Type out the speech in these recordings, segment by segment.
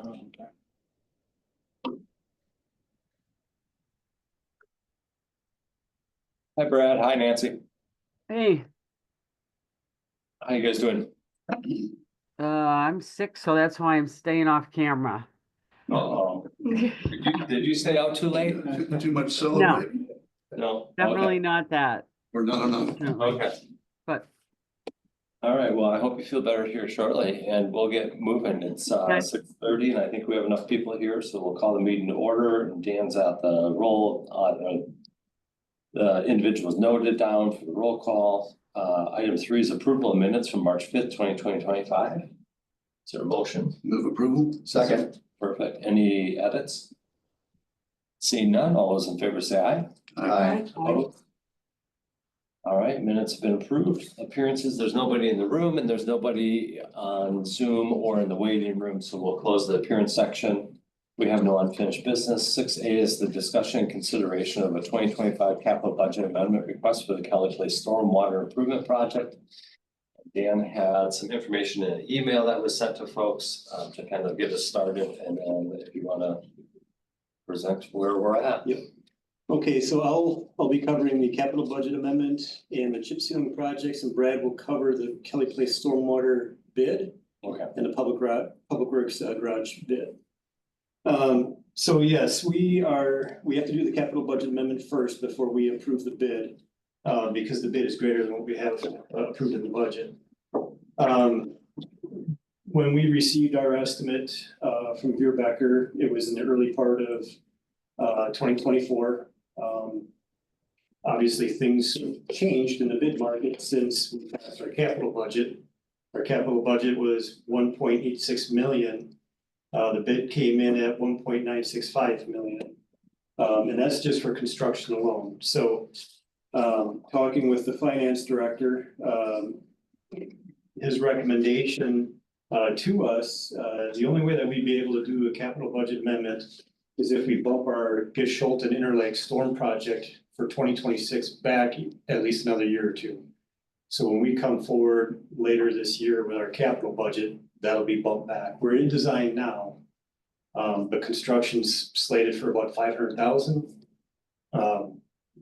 Hi Brad, hi Nancy. Hey, How you guys doing? I'm sick, so that's why I'm staying off camera. Uh-oh. Did you stay out too late? Too much celebrating? No. Definitely Okay. not that. Or not enough? Definitely. Okay. But All right. Well, I hope you feel better here shortly and we'll get moving. It's Okay. 6:30 and I think we have enough people here, so we'll call the meeting to order and Dan's at the roll. The individuals noted down for the roll call. Item 3 is approval of minutes from March 5th, 2025. Is there a motion? Move approval? Second. Perfect. Any edits? Seeing none, all those in favor say aye. Aye. Opposed? All right, minutes have been approved. Appearances, there's nobody in the room and there's nobody on Zoom or in the waiting room, so we'll close the appearance section. We have no unfinished business. 6A is the discussion and consideration of a 2025 capital budget amendment request for the Kelly Place Stormwater Improvement Project. Dan had some information in an email that was sent to folks to kind of get us started, and then if you want to present where we're at. Yep. Okay, so I'll be covering the capital budget amendment and the chip sealing projects, and Brad will cover the Kelly Place stormwater bid Okay. and the public works garage bid. So yes, we have to do the capital budget amendment first before we approve the bid, because the bid is greater than what we have approved in the budget. When we received our estimate from Veerbecker, it was in the early part of 2024. Obviously, things changed in the bid market since we passed our capital budget. Our capital budget was 1.86 million. The bid came in at 1.965 million. And that's just for construction alone. So talking with the finance director, his recommendation to us, the only way that we'd be able to do a capital budget amendment is if we bump our Gisholten Interlake Storm project for 2026 back at least another year or two. So when we come forward later this year with our capital budget, that'll be bumped back. We're in design now. The construction's slated for about 500,000.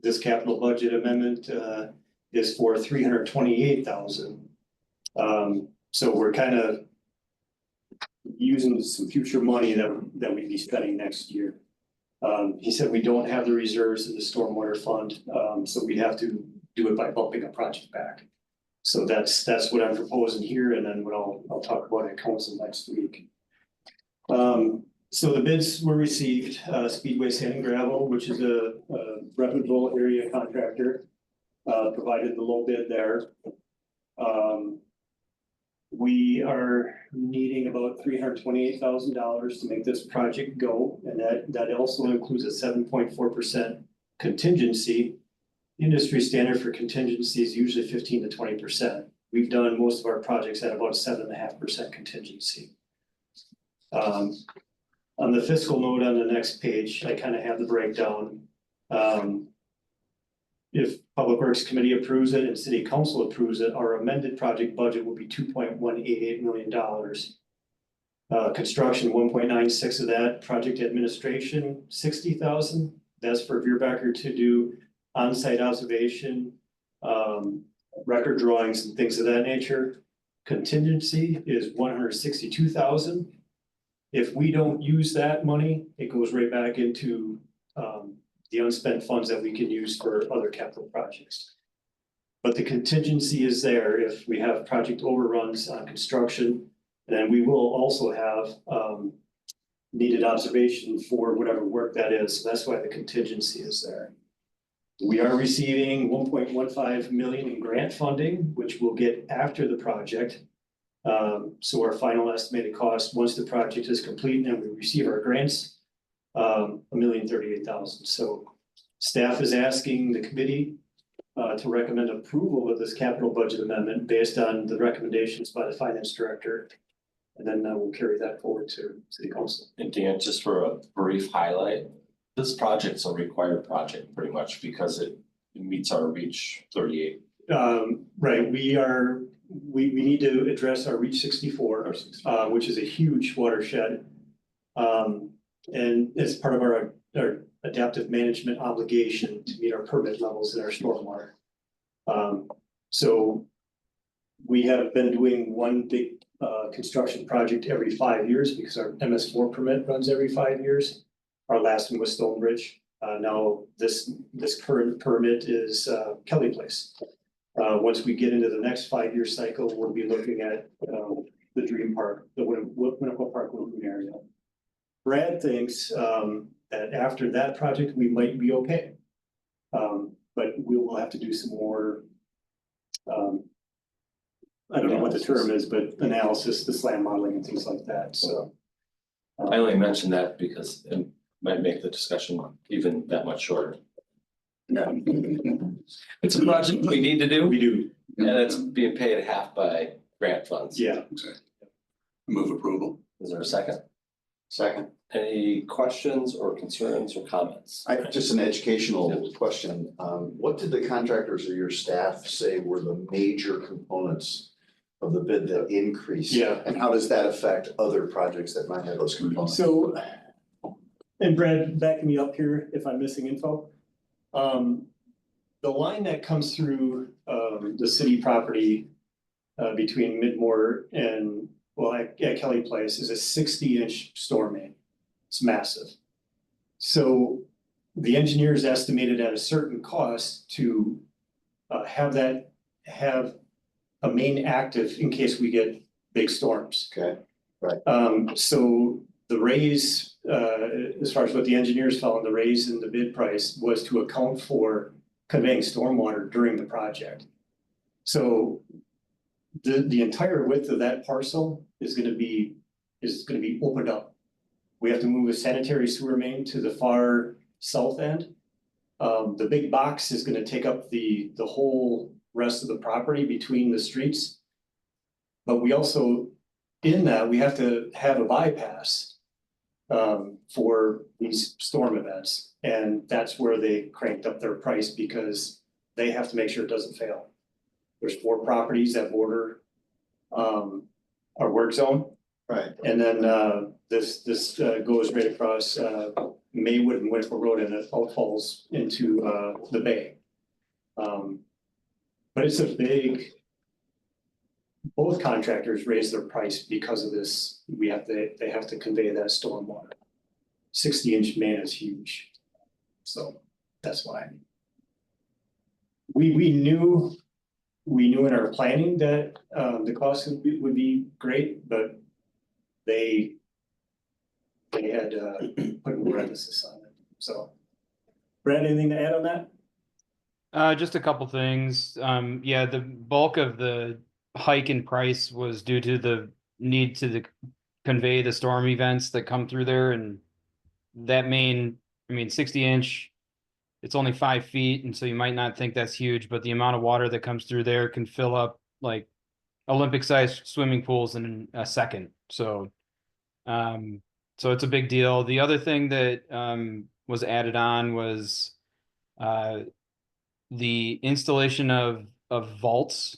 This capital budget amendment is for 328,000. So we're kind of using some future money that we'd be spending next year. He said we don't have the reserves in the stormwater fund, so we'd have to do it by bumping a project back. So that's what I'm proposing here, and then what I'll talk about at council next week. So the bids were received. Speedway Sand and Gravel, which is a reputable area contractor, provided the low bid there. We are needing about $328,000 to make this project go, and that also includes a 7.4% contingency. Industry standard for contingency is usually 15 to 20%. We've done most of our projects at about 7.5% contingency. On the fiscal note on the next page, I kind of have the breakdown. If Public Works Committee approves it and City Council approves it, our amended project budget will be $2.188 million. Construction, 1.96 of that. Project administration, 60,000. That's for Veerbecker to do on-site observation, record drawings and things of that nature. Contingency is 162,000. If we don't use that money, it goes right back into the unspent funds that we can use for other capital projects. But the contingency is there if we have project overruns on construction, then we will also have needed observation for whatever work that is. So that's why the contingency is there. We are receiving 1.15 million in grant funding, which we'll get after the project. So our final estimated cost, once the project is complete and we receive our grants, $1,038,000. So staff is asking the committee to recommend approval of this capital budget amendment based on the recommendations by the finance director. And then we'll carry that forward to City Council. And Dan, just for a brief highlight, this project's a required project pretty much because it meets our REACH 38. Right, we need to address our REACH 64, which is a huge watershed. And as part of our adaptive management obligation to meet our permit levels in our stormwater. So we have been doing one big construction project every 5 years because our MS4 permit runs every 5 years. Our last one was Stonebridge. Now this current permit is Kelly Place. Once we get into the next 5-year cycle, we'll be looking at the Dream Park, the Winnequa Park Lagoon area. Brad thinks that after that project, we might be okay. But we will have to do some more. I don't know what the term is, but analysis, the SLAM modeling and things like that, so. I only mentioned that because it might make the discussion even that much shorter. It's a project we need to do, We do, and it's being paid half by grant funds. yeah. Exactly. Move approval. Is there a second? Second. Any questions or concerns or comments? Just an educational question. What did the contractors or your staff say were the major components of the bid that increased? Yeah. And how does that affect other projects that might have those components? So, and Brad, backing me up here if I'm missing info. The line that comes through the city property between Midmore and, well, at Kelly Place is a 60-inch storm main. It's massive. So the engineers estimated at a certain cost to have a main active in case we get big storms. Okay, So the raise, as far as what the engineers found, the raise in the bid price was to account for conveying stormwater during the project. So the entire width of that parcel is gonna be opened up. We have to move a sanitary sewer main to the far south end. The big box is gonna take up the whole rest of the property between the streets. But we also, in that, we have to have a bypass for these storm events. And that's where they cranked up their price because they have to make sure it doesn't fail. There's 4 properties that border our work zone. right. And then this goes right across Maywood and Winnequa Road and it all falls into the bay. But it's a big, both contractors raised their price because of this. They have to convey that stormwater. 60-inch main is huge. So that's why. We knew in our planning that the cost would be great, but they had put more emphasis on it. So Brad, anything to add on that? Just a couple things. Yeah, the bulk of the hike in price was due to the need to convey the storm events that come through there, and that main, 60-inch, it's only 5 feet, and so you might not think that's huge, but the amount of water that comes through there can fill up like Olympic-sized swimming pools in a second. So it's a big deal. The other thing that was added on was the installation of vaults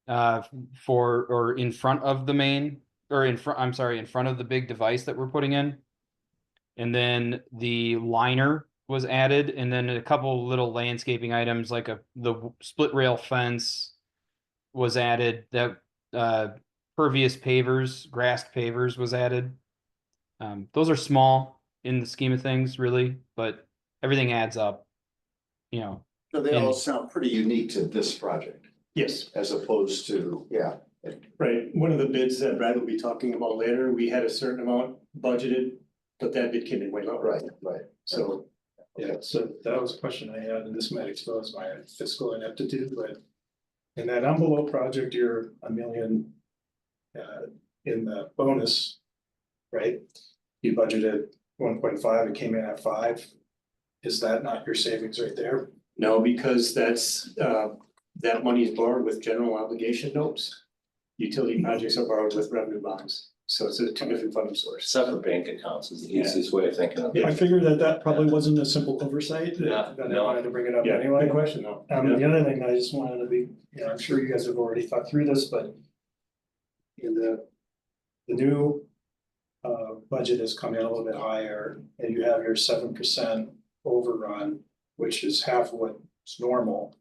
in front of the main, or in front of the big device that we're putting in. And then the liner was added, and then a couple little landscaping items like the split rail fence was added. That pervious pavers, grassed pavers was added. Those are small in the scheme of things, really, but everything adds up, So they all sound pretty unique to this project Yes, as opposed to, yeah. right. One of the bids that Brad will be talking about later, we had a certain amount budgeted, but that bid came in way lower. Right. So Yeah, so that was a question I had, and this might expose my fiscal ineptitude, but in that envelope project, you're $1 million in the bonus, right? You budgeted 1.5, it came in at 5. Is that not your savings right there? no, because that's that money is borrowed with general obligation notes. Utility projects are borrowed with revenue bonds, so it's a 2 different funding sources. Separate bank accounts is the easiest way of thinking of it. I figured that probably wasn't a simple oversight, Yeah, but I no. wanted to bring it up Yeah, anyway. good question though. The other thing I just wanted to be, I'm sure you guys have already thought through this, but in the new budget has come in a little bit higher and you have your 7% overrun, which is half what's normal.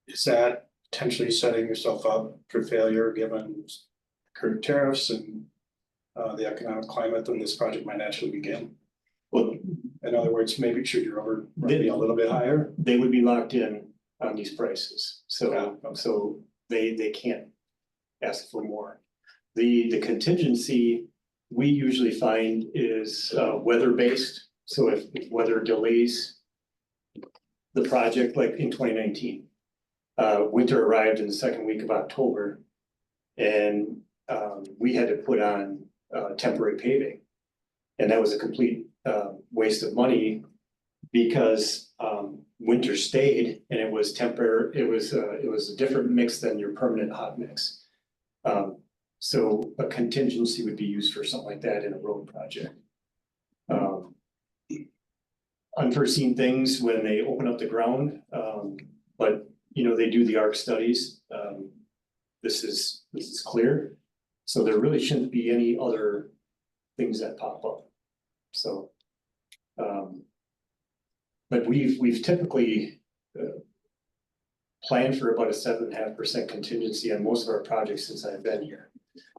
Is that potentially setting yourself up for failure given current tariffs and the economic climate when this project might actually begin? Well, In other words, maybe should your over be a little bit higher? they would be locked in on these prices, so, Yeah. so they can't ask for more. The contingency we usually find is weather-based, so if weather delays the project, like in 2019. Winter arrived in the second week of October. And we had to put on temporary paving. And that was a complete waste of money because winter stayed and it was temporary, it was a different mix than your permanent hot mix. So a contingency would be used for something like that in a road project. Unforeseen things when they open up the ground, but you know, they do the arc studies. This is clear, so there really shouldn't be any other things that pop up. So, but we've typically planned for about a 7.5% contingency on most of our projects since I've been here.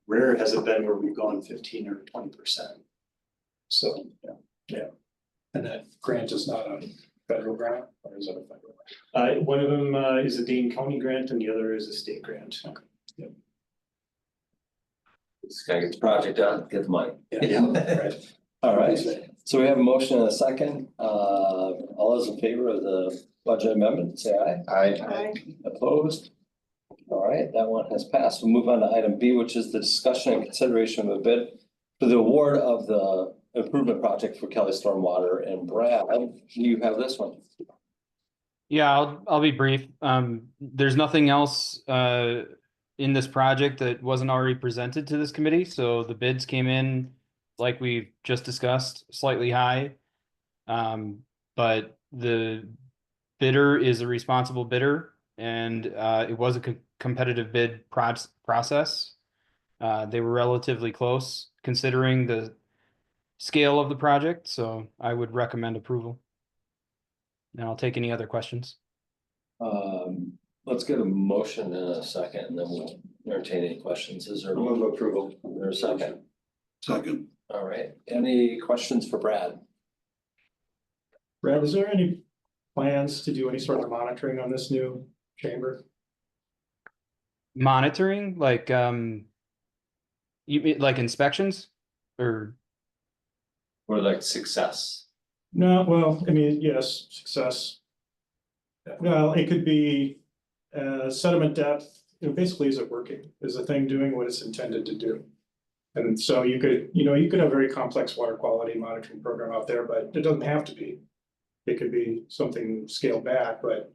Rare has it been where we've gone 15 or 20%. So, yeah. And that grant is not a federal grant, or is it a federal grant? One of them is a Dane County grant and the other is a state grant. Just gotta get the project done, get the money. Right. All right, so we have a motion and a second. All those in favor of the budget amendment, say aye. I, Opposed? All right, that one has passed. We'll move on to item B, which is the discussion and consideration of a bid for the award of the improvement project for Kelly Stormwater. And Brad, you have this one. Yeah, I'll be brief. There's nothing else in this project that wasn't already presented to this committee, so the bids came in like we've just discussed, slightly high. But the bidder is a responsible bidder, and it was a competitive bid process. They were relatively close considering the scale of the project, so I would recommend approval. And I'll take any other questions. Let's get a motion in a second and then we'll entertain any questions. Is there move approval. a second? Second. All right, any questions for Brad? Brad, is there any plans to do any sort of monitoring on this new chamber? Monitoring, like you mean like inspections or Or like success? No, well, I mean, yes, success. Well, it could be sediment depth, basically, is it working? Is the thing doing what it's intended to do? And so you could have a very complex water quality monitoring program out there, but it doesn't have to be. It could be something scaled back, but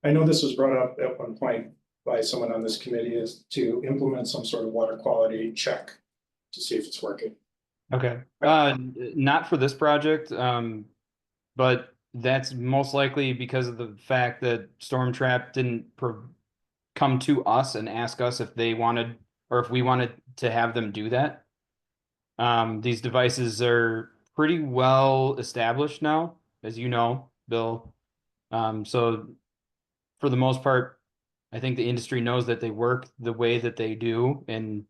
I know this was brought up at one point by someone on this committee is to implement some sort of water quality check to see if it's working. okay. Not for this project, but that's most likely because of the fact that Storm Trap didn't come to us and ask us if they wanted or if we wanted to have them do that. These devices are pretty well established now, as you know, Bill. So for the most part, I think the industry knows that they work the way that they do, and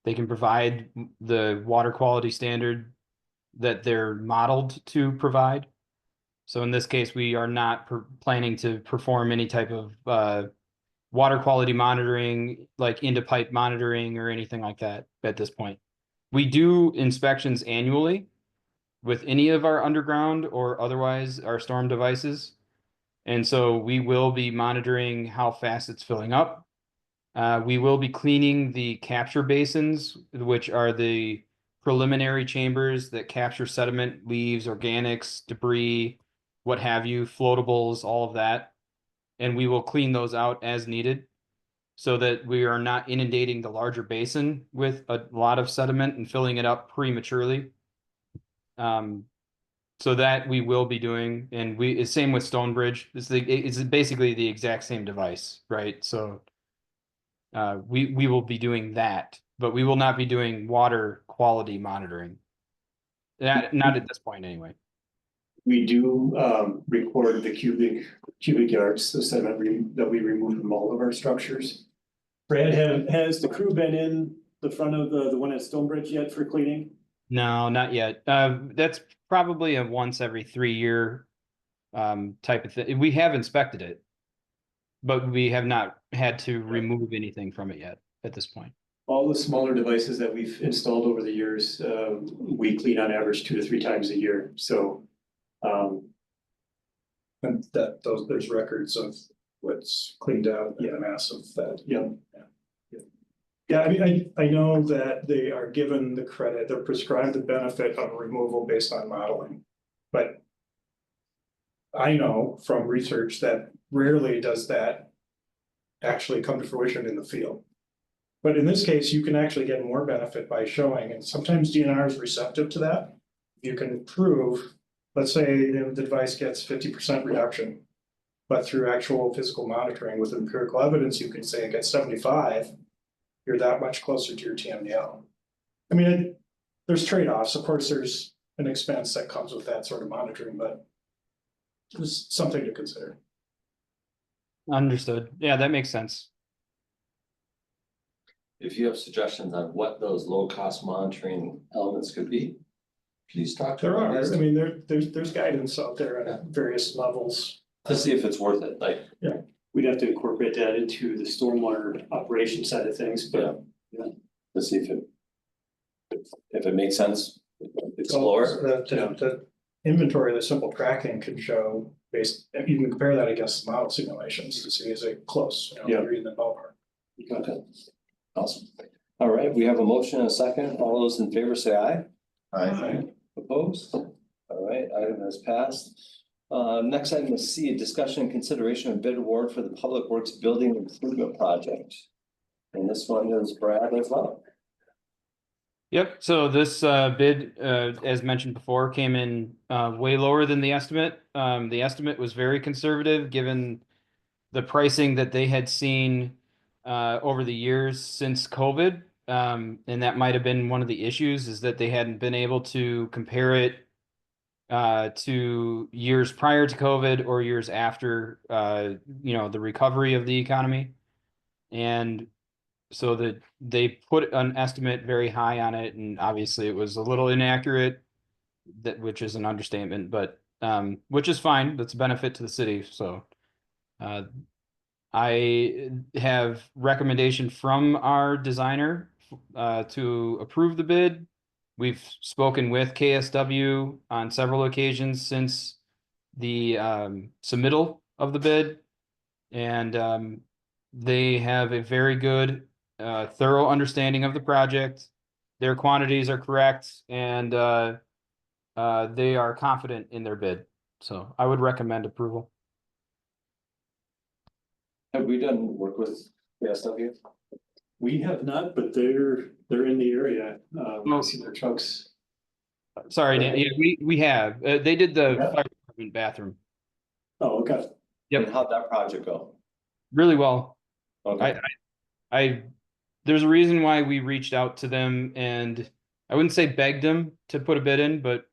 they can provide the water quality standard that they're modeled to provide. So in this case, we are not planning to perform any type of water quality monitoring, like into pipe monitoring or anything like that at this point. We do inspections annually with any of our underground or otherwise our storm devices. And so we will be monitoring how fast it's filling up. We will be cleaning the capture basins, which are the preliminary chambers that capture sediment, leaves, organics, debris, what have you, floatables, all of that. And we will clean those out as needed so that we are not inundating the larger basin with a lot of sediment and filling it up prematurely. So that we will be doing, and same with Stonebridge. It's basically the exact same device, right? So we will be doing that, but we will not be doing water quality monitoring. Not at this point, anyway. We do record the cubic yards, the sediment that we remove from all of our structures. Brad, has the crew been in the front of the one at Stonebridge yet for cleaning? No, not yet. That's probably a once every 3 year type of thing. We have inspected it, but we have not had to remove anything from it yet at this point. All the smaller devices that we've installed over the years, we clean on average 2 to 3 times a year, so. And there's records of what's cleaned out, yeah, mass of that. Yeah. Yeah, I mean, I know that they are given the credit, they're prescribed the benefit of removal based on modeling. But I know from research that rarely does that actually come to fruition in the field. But in this case, you can actually get more benefit by showing, and sometimes DNR is receptive to that. You can prove, let's say the device gets 50% reduction, but through actual physical monitoring with empirical evidence, you can say it gets 75. You're that much closer to your TMDL. I mean, there's trade-offs. Of course, there's an expense that comes with that sort of monitoring, but it's something to consider. Understood. Yeah, that makes sense. If you have suggestions on what those low-cost monitoring elements could be, please talk to There me. are, I mean, there's guidance out there at various levels. To see if it's worth it, like, We'd have to incorporate that into the stormwater operation side of things, but to see if it makes sense, explore. The inventory, the simple tracking can show based, you can compare that against model simulations to see is it close, you're in the ballpark. Okay, awesome. All right, we have a motion and a second. All those in favor say aye. Aye. Opposed? All right, item has passed. Next item is C, discussion and consideration of bid award for the Public Works Building Improvement Project. And this one is Brad as well. Yep, so this bid, as mentioned before, came in way lower than the estimate. The estimate was very conservative, given the pricing that they had seen over the years since COVID. And that might have been one of the issues, is that they hadn't been able to compare it to years prior to COVID or years after, the recovery of the economy. And so that they put an estimate very high on it, and obviously it was a little inaccurate, which is an understatement, but which is fine. That's a benefit to the city. So I have recommendation from our designer to approve the bid. We've spoken with KSW on several occasions since the submittal of the bid, and they have a very good, thorough understanding of the project. Their quantities are correct, and they are confident in their bid. So I would recommend approval. Have we done work with KSW? we have not, but they're in the area. I see their trucks. Sorry, Dan. Yeah, we have. They did the Yeah. fire department bathroom Oh, okay. Yep. And how'd that project go? really well. Okay, There's a reason why we reached out to them, and I wouldn't say begged them to put a bid in, but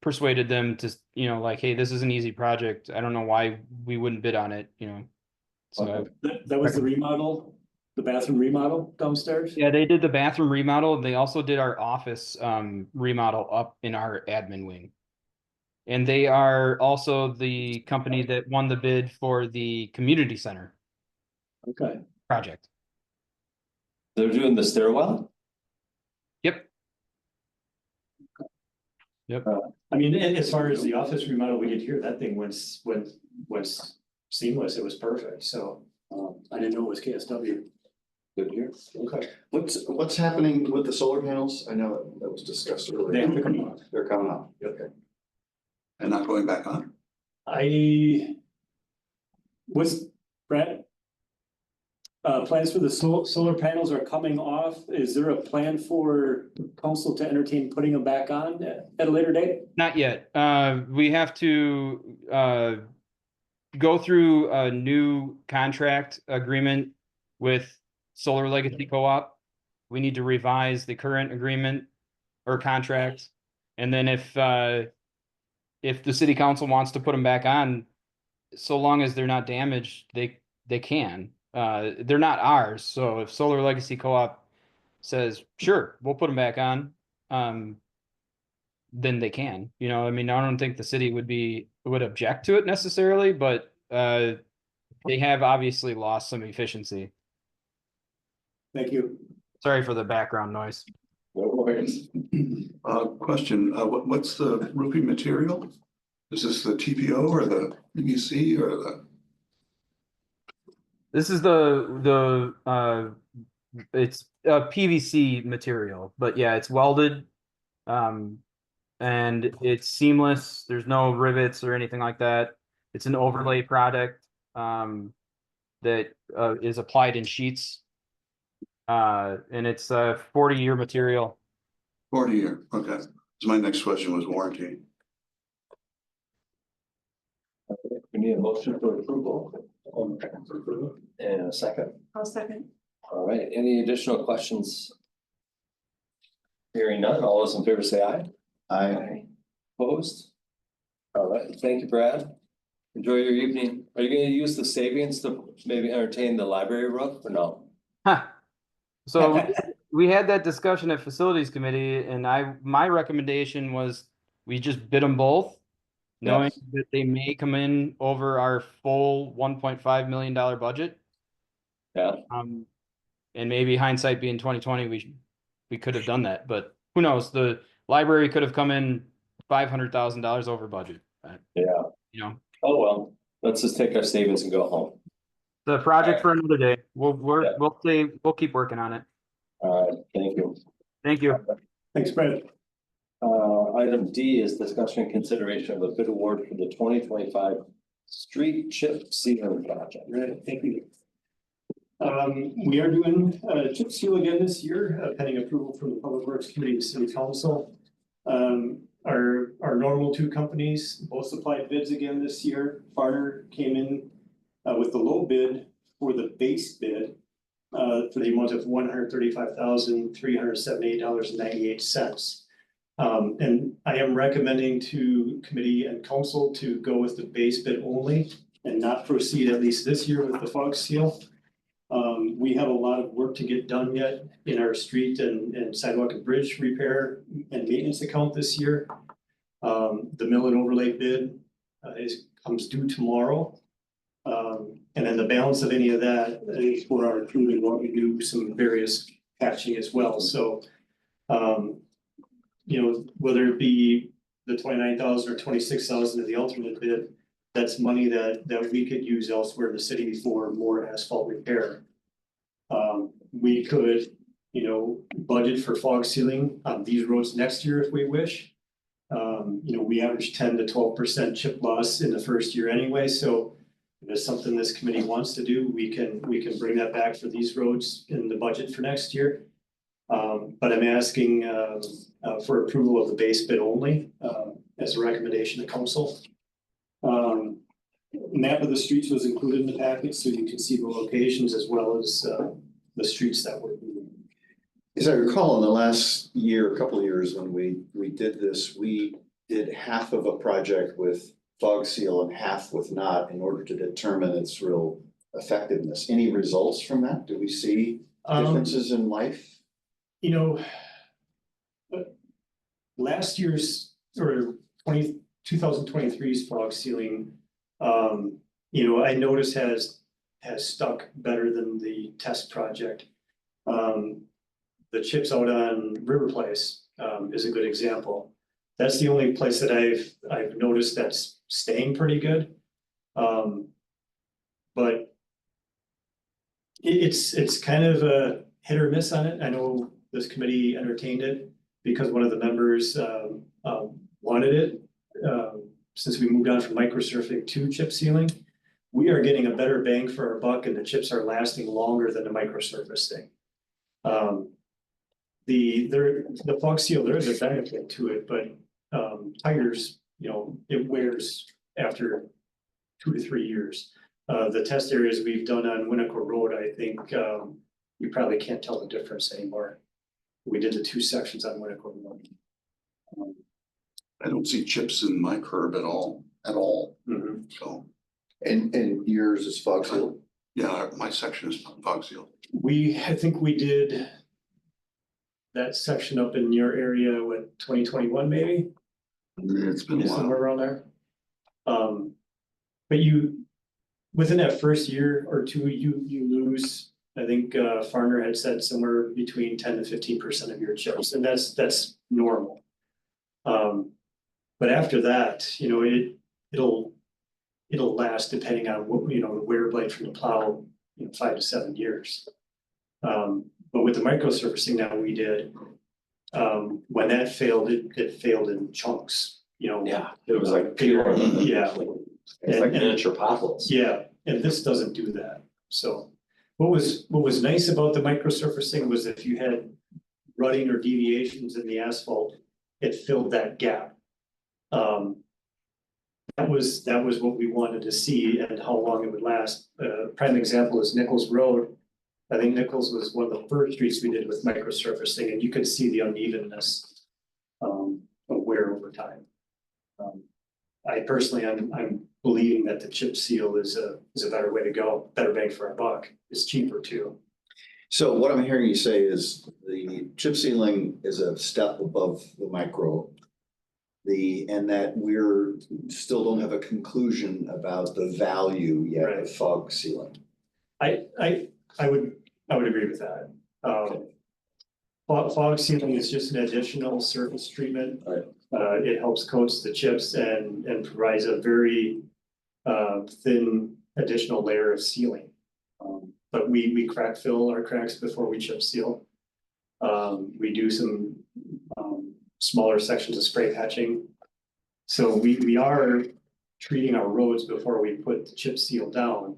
persuaded them to, like, hey, this is an easy project. I don't know why we wouldn't bid on it, So Okay. That was the remodel, the bathroom remodel downstairs? yeah, they did the bathroom remodel. They also did our office remodel up in our admin wing. And they are also the company that won the bid for the community center Okay. project. they're doing the stairwell? Yep. I mean, as far as the office remodel, we did hear that thing was seamless. It was perfect. So I didn't know it was KSW. Good year. Okay. What's happening with the solar panels? I know that was discussed They earlier. have to come on. They're coming up. Okay. And not going back on. Brad? Plans for the solar panels are coming off. Is there a plan for council to entertain putting them back on at a later date? Not yet. We have to go through a new contract agreement with Solar Legacy Co-op. We need to revise the current agreement or contract And then if the city council wants to put them back on, so long as they're not damaged, they can. They're not ours, so if Solar Legacy Co-op says, sure, we'll put them back on, then they can, you know, I mean, I don't think the city would object to it necessarily, but they have obviously lost some efficiency. Thank you. Sorry for the background noise. No worries. Question, what's the roofing material? Is this the TPO or the PVC or the? This is it's a PVC material, but yeah, it's welded. And it's seamless. There's no rivets or anything like that. It's an overlay product, that is applied in sheets. And it's a 40-year material. 40-year, okay. So my next question was warranty. We need a motion for approval. And a second. I'll second. All right, any additional questions? Hearing none, all those in favor say aye. I, Opposed? All right, thank you, Brad. Enjoy your evening. Are you gonna use the savings to maybe entertain the library roof or no? Huh. So we had that discussion at facilities committee, and my recommendation was we just bid them both, knowing that they may come in over our full $1.5 million budget. Yeah, And maybe hindsight being 2020, we could have done that, but who knows? The library could have come in $500,000 over budget. yeah. You know, Oh, well, let's just take our savings and go home. the project for another day. Yeah. We'll keep working on it. All right, thank you. Thank you. Thanks, Brad. Item D is discussion and consideration of a bid award for the 2025 street chip sealing project. Right, thank you. We are doing chip seal again this year, pending approval from the Public Works Committee and City Council. Our normal two companies both supplied bids again this year. Farner came in with the low bid for the base bid for the amount of $135,378.98. And I am recommending to committee and council to go with the base bid only and not proceed at least this year with the fog seal. We have a lot of work to get done yet in our street and sidewalk and bridge repair and maintenance account this year. The mill and overlay bid comes due tomorrow. And then the balance of any of that is for our approving what we do some various patching as well. So, you know, whether it be the 29,000 or 26,000 of the alternate bid, that's money that we could use elsewhere in the city for more asphalt repair. We could, you know, budget for fog sealing on these roads next year if we wish. You know, we average 10 to 12% chip loss in the first year anyway, so if it's something this committee wants to do, we can bring that back for these roads in the budget for next year. But I'm asking for approval of the base bid only as a recommendation to council. Map of the streets was included in the package, so you can see the locations as well as the streets that were. as I recall, in the last year, a couple of years, when we did this, we did half of a project with fog seal and half with not in order to determine its real effectiveness. Any results from that? Do we see differences in life? You know, last year's or 2023's fog sealing, you know, I noticed has stuck better than the test project. The chips out on River Place is a good example. That's the only place that I've noticed that's staying pretty good. But it's kind of a hit or miss on it. I know this committee entertained it because one of the members wanted it. Since we moved on from microsurfing to chip sealing, we are getting a better bang for our buck and the chips are lasting longer than the microsurface thing. The fog seal, there is a benefit to it, but tires, you know, it wears after 2 to 3 years. The test areas we've done on Winnequa Road, I think you probably can't tell the difference anymore. We did the 2 sections on Winnequa Road. I don't see chips in my curb at all, Mhm. so, And yours is Fog Seal? yeah, my section is fog seal. I think we did that section up in your area with 2021 maybe, It's been a somewhere while. around there. But you, within that first year or two, you lose, I think, Farner had said somewhere between 10 to 15% of your chips, and that's normal. But after that, you know, it'll last depending on what, you know, the wear blade from the plow, you know, 5 to 7 years. But with the micro surfacing that we did, when that failed, it failed in chunks, you know. Yeah, it was like pure. Yeah, It's like And- miniature potholes. yeah, and this doesn't do that. So what was nice about the micro surfacing was if you had rutting or deviations in the asphalt, it filled that gap. That was what we wanted to see and how long it would last. Prime example is Nichols Road. I think Nichols was one of the first streets we did with micro surfacing, and you could see the unevenness of wear over time. I personally, I'm believing that the chip seal is a better way to go, better bang for our buck. It's cheaper too. So what I'm hearing you say is the chip sealing is a step above the micro. And that we're still don't have a conclusion about the value yet Right. of fog sealing. I would agree with that. Fog sealing is just an additional surface treatment. Right. It helps coats the chips and provides a very thin additional layer of sealing. But we crack fill our cracks before we chip seal. We do some smaller sections of spray patching. So we are treating our roads before we put the chip seal down.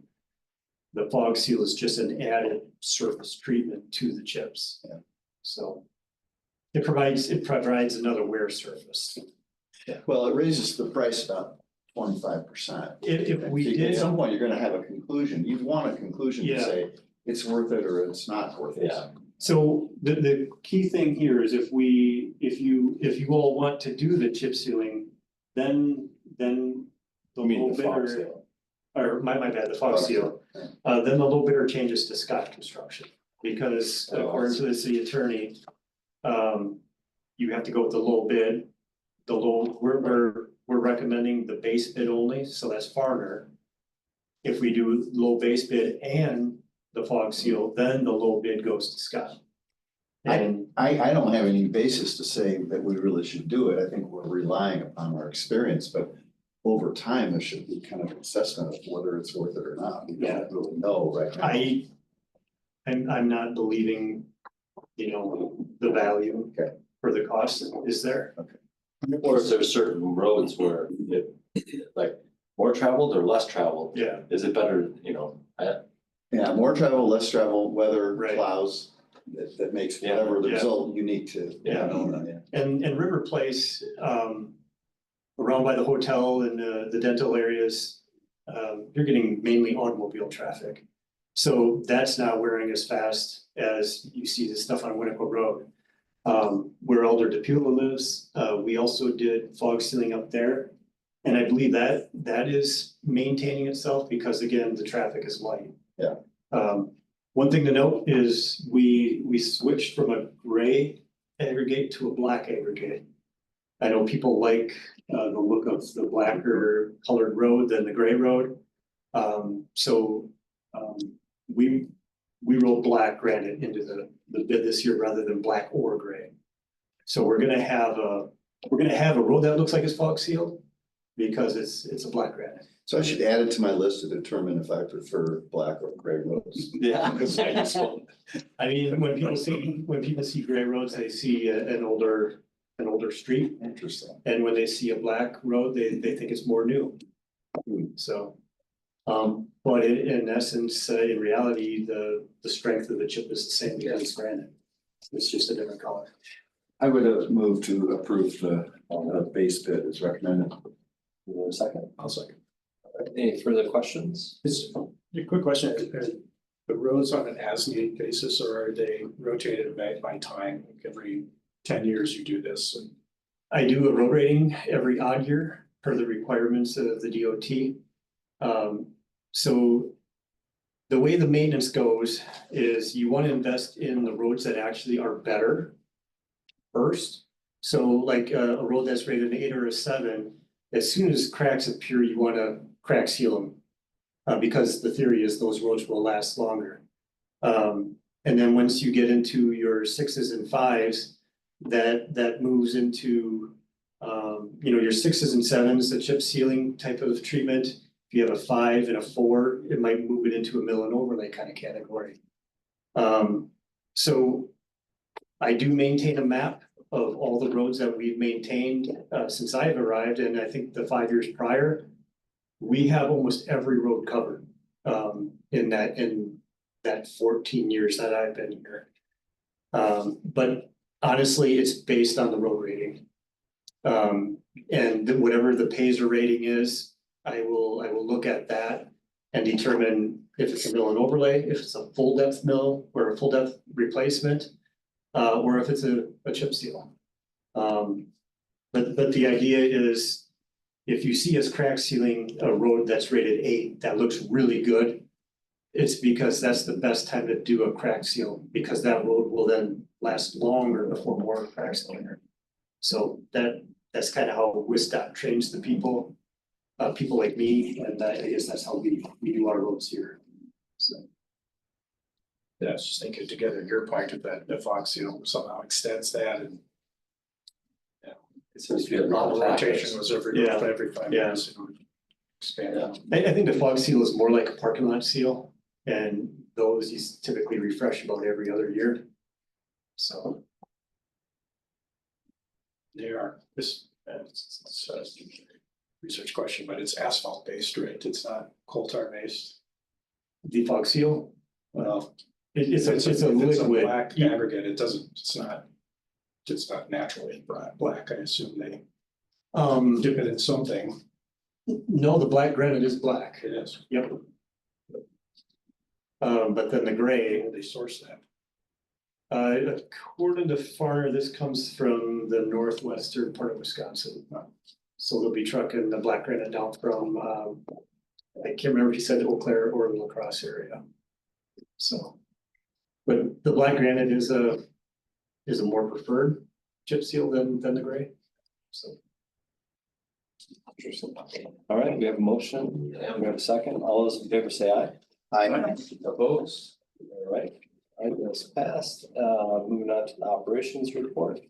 The fog seal is just an added surface treatment to the chips. Yeah. So it provides another wear surface. Well, it raises the price about 25%. If we At did, some point, you're gonna have a conclusion. You'd want a conclusion to Yeah. say it's worth it or it's not worth it. Yeah. so the key thing here is if you all want to do the chip sealing, then the You mean low the fog bidder, seal. or my bad, the fog seal. Then the low bidder changes to Scott Construction, because Oh, I according to the city attorney, you have to go with the low bid. We're recommending the base bid only, so that's Farner. If we do low base bid and the fog seal, then the low bid goes to Scott. And I don't have any basis to say that we really should do it. I think we're relying upon our experience, but over time, there should be kind of an assessment of whether it's worth it or not. We don't really know right now. I'm not believing, you know, the value Okay. for the cost is there. Or if there's certain roads where like more traveled or less traveled, Yeah, is it better, you know? Yeah, more travel, less travel, weather, Right. plows, that makes Yeah. whatever the Yeah. result unique to. Yeah. Winona, and River Place, around by the hotel and the dental areas, you're getting mainly automobile traffic. So that's not wearing as fast as you see the stuff on Winnequa Road. Where Elder DePula lives, we also did fog sealing up there. And I believe that is maintaining itself because again, the traffic is light. Yeah. One thing to note is we switched from a gray aggregate to a black aggregate. I know people like the look of the blacker colored road than the gray road. So we rolled black granite into the bid this year rather than black or gray. So we're gonna have a road that looks like it's fog sealed because it's a black granite. So I should add it to my list to determine if I prefer black or gray roads. Yeah. I mean, when people see gray roads, they see an older street. Interesting. And when they see a black road, they think it's more new. So, but in essence, in reality, the strength of the chip is the same because it's granite. It's just a different color. I would have moved to approve the base bid as recommended. Is there a second? I'll second. Any further questions? It's a quick question. Are the roads on an as-needed basis or are they rotated by time? Like every 10 years you do this and I do a road rating every odd year per the requirements of the DOT. So the way the maintenance goes is you want to invest in the roads that actually are better first. So like a road that's rated an 8 or a 7, as soon as cracks appear, you want to crack seal them. Because the theory is those roads will last longer. And then once you get into your 6s and 5s, that moves into your 6s and 7s, the chip sealing type of treatment. If you have a 5 and a 4, it might move it into a mill and overlay kind of category. So I do maintain a map of all the roads that we've maintained since I've arrived, and I think the 5 years prior, we have almost every road covered in that 14 years that I've been here. But honestly, it's based on the road rating. And whatever the Paisley rating is, I will look at that and determine if it's a mill and overlay, if it's a full depth mill or a full depth replacement, or if it's a chip seal. But the idea is, if you see us crack sealing a road that's rated 8, that looks really good, it's because that's the best time to do a crack seal, because that road will then last longer before more cracks later. So that's kind of how WISDOT trains the people like me, and I guess that's how we do our roads here. So. Yeah, I was just thinking together, your point of that, the Fox Seal somehow extends that and. It seems to be a The lot of rotation factors. was every Yeah. 5 Yeah. years. Expand out. I think the fog seal is more like a parking lot seal, and those you typically refresh about every other year. So. They are, it's a research question, but it's asphalt based, right? It's not coal tar based. The fog seal, Well, it's a if it's a liquid. black aggregate, it's not naturally black. I assume they dip it in something. No, the black granite is black. It is. Yep. But then the gray, How do they source that? according to Farner, this comes from the northwestern part of Wisconsin. So they'll be trucking the black granite down from, I can't remember if he said Eau Claire or La Crosse area. So, but the black granite is a more preferred chip seal than the gray. So. Interesting. All right, we have a motion, and we have a second. All those in favor say aye. Opposed? All right, that's passed. Moving on to the operations report.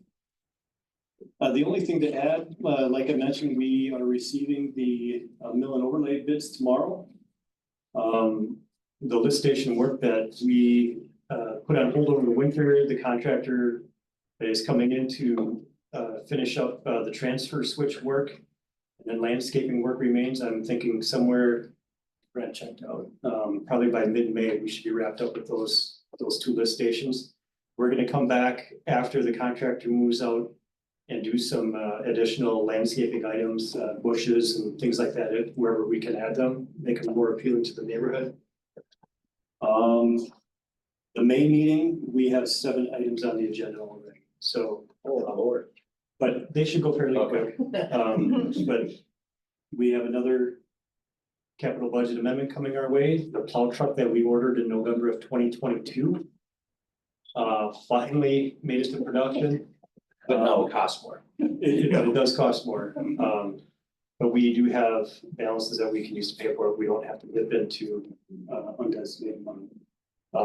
The only thing to add, like I mentioned, we are receiving the mill and overlay bids tomorrow. The lift station work that we put on hold over the winter, the contractor is coming in to finish up the transfer switch work. And then landscaping work remains. I'm thinking somewhere, Brad checked out, probably by mid-May, we should be wrapped up with those 2 lift stations. We're gonna come back after the contractor moves out and do some additional landscaping items, bushes and things like that, wherever we can add them, make them more appealing to the neighborhood. The May meeting, we have 7 items on the agenda already, so. Lord. But they should go fairly Okay. quick. But we have another capital budget amendment coming our way, the plow truck that we ordered in November of 2022. Finally made it to production. But now it costs more. It does cost more. But we do have balances that we can use to pay for it. We don't have to dip into undesignated money.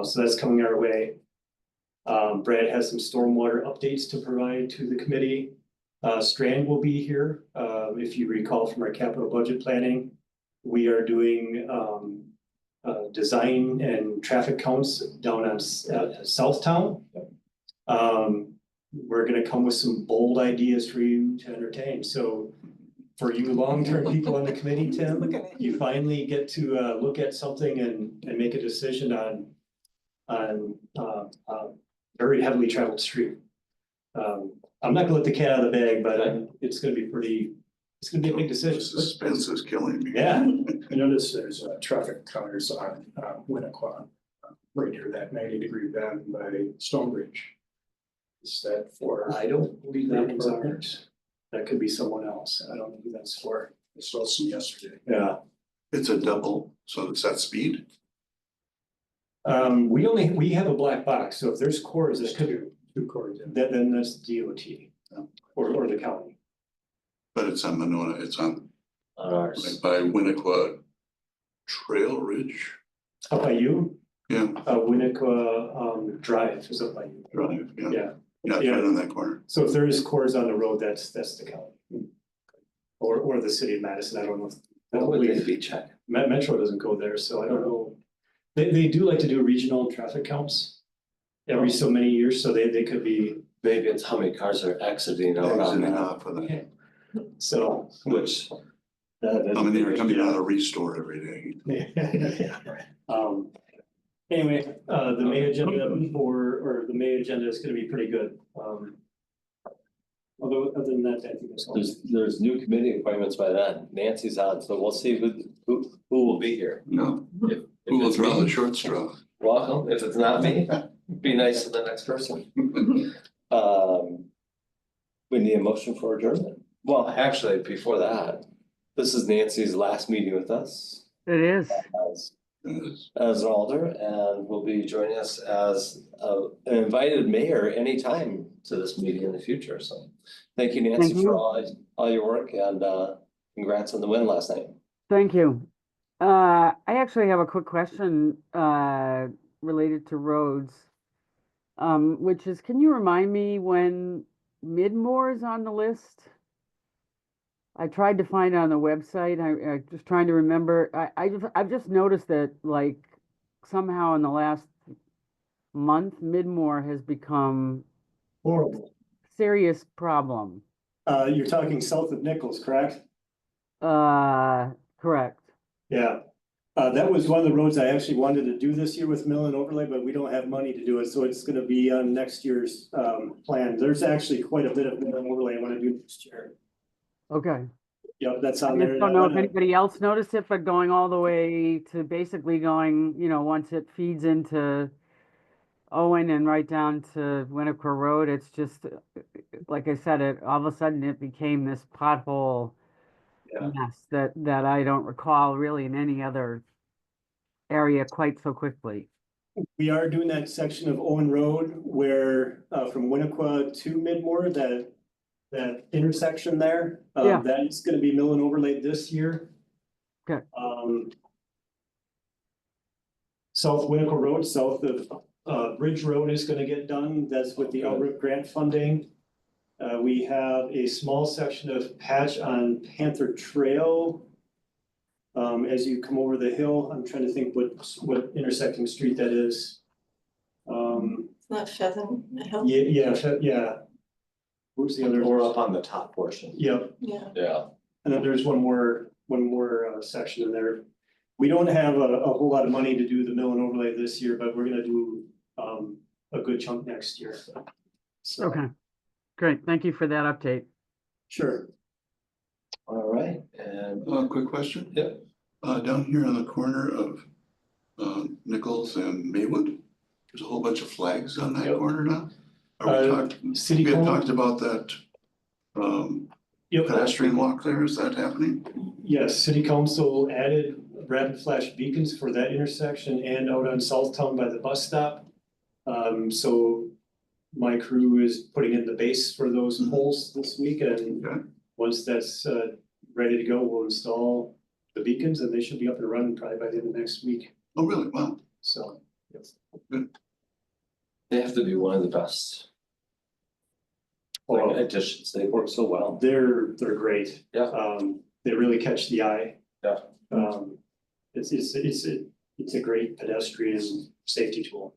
So that's coming our way. Brad has some stormwater updates to provide to the committee. Strand will be here. If you recall from our capital budget planning, we are doing design and traffic counts down on Southtown. We're gonna come with some bold ideas for you to entertain. So for you long-term people on the committee, Tim, you finally get to look at something and make a decision on very heavily traveled street. I'm not gonna let the cat out of the bag, but it's gonna be a big The decision. suspense is killing me. Yeah, I noticed there's traffic counters on Winnequa, right near that 90-degree bend by Stonebridge. Is that for? I don't believe that one's ours. That could be someone else. I don't know who that's for. I saw some yesterday. Yeah. It's a double, so it's that speed? We have a black box, so if there's cores that could, Two cords. then that's DOT. Or the county. But it's on Monona, it's on, On ours. like by Winnequa Trail Ridge, Up by you, yeah, Winnequa, Drive is up by you. drive, yeah. Yeah, Yeah, it's Yeah. right on that corner. so if there is cores on the road, that's the county. Or the city of Madison, I don't know. I don't What would they believe be checking? Metro doesn't go there, so I don't know. They do like to do regional traffic counts every so many years, so they could be, Maybe it's how many cars are exiting out on Exiting that, off of the, so. which. how many are coming out of Restore every day? Anyway, the May agenda or the May agenda is gonna be pretty good. Although, other than that, I think it's. all- There's new committee appointments by then. Nancy's on, so we'll see who will be here. No, If who will it's draw me, the short straw? welcome. If it's not me, be nice to the next person. We need a motion for adjournment. Well, actually, before that, this is Nancy's last meeting with us It is. as, Yes. as an alder, and will be joining us as an invited mayor anytime to this meeting in the future. So thank you, Nancy, Thank for you. all your work, and congrats on the win last night. Thank you. I actually have a quick question, related to roads. Which is, can you remind me when Midmore is on the list? I tried to find it on the website. I just trying to remember. I've just noticed that like somehow in the last month, Midmore has become Horrible. serious problem. You're talking south of Nichols, correct? Correct. Yeah. That was one of the roads I actually wanted to do this year with mill and overlay, but we don't have money to do it, so it's gonna be on next year's plan. There's actually quite a bit of mill and overlay I wanna do next year. Okay. Yep, that's I on there. just don't know if anybody else noticed it, but going all the way to basically going, once it feeds into Owen and right down to Winnequa Road, it's just, like I said, all of a sudden it became this pothole Yeah. mess that I don't recall really in any other area quite so quickly. We are doing that section of Owen Road where from Winnequa to Midmore, that intersection there. Yeah. That's gonna be mill and overlay this year. Okay. South Winnequa Road, south of Bridge Road is gonna get done. That's with the LRIP grant funding. We have a small section of patch on Panther Trail. As you come over the hill, I'm trying to think what intersecting street that is. It's not Pheasant Hill. Yeah. Where's the other? Or up on the top portion. Yep, Yeah. Yeah. and then there's one more section in there. We don't have a whole lot of money to do the mill and overlay this year, but we're gonna do a good chunk next year. So, Okay, great. Thank you for that update. sure. All right, and Quick question? yeah, Down here on the corner of Nichols and Maywood, there's a whole bunch of flags on that Yep. corner now? Are we talking, City we had Hall, talked about that yep, pedestrian walk there, is that happening? yes, city council added rapid flash beacons for that intersection and out on Southtown by the bus stop. So my crew is putting in the base for those Mhm. poles this week, and Okay. once that's ready to go, we'll install the beacons and they should be up and running probably by the end of next week, Oh, really? Wow. so. yes. they have to be one of the best like additions. They work so well. They're great. Yeah. They really catch the eye. Yeah. It's a great pedestrian safety tool.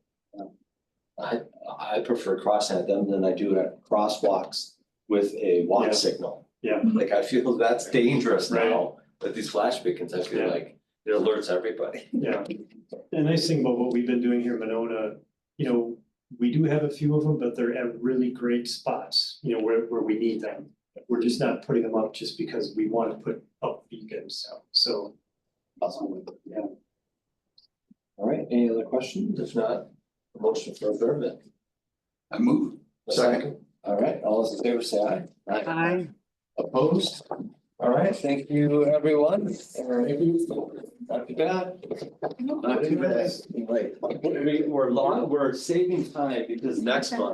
I prefer crossing at them than I do at crosswalks with a Yeah. walk signal. Yeah. Like I feel that's dangerous Right. now, but these flash beacons, I feel Yeah. like it alerts everybody. Yeah, the nice thing about what we've been doing here in Monona, we do have a few of them, but they're at really great spots, where we need them. We're just not putting them up just because we want to put up beacons, so. Yeah, All right, any other questions? If not, a motion for adjournment. I move. A second. All right, all those in favor say aye. Aye. Opposed? All right, thank you, everyone. Not too bad. Not too bad. Right. We're long, we're saving time because next month.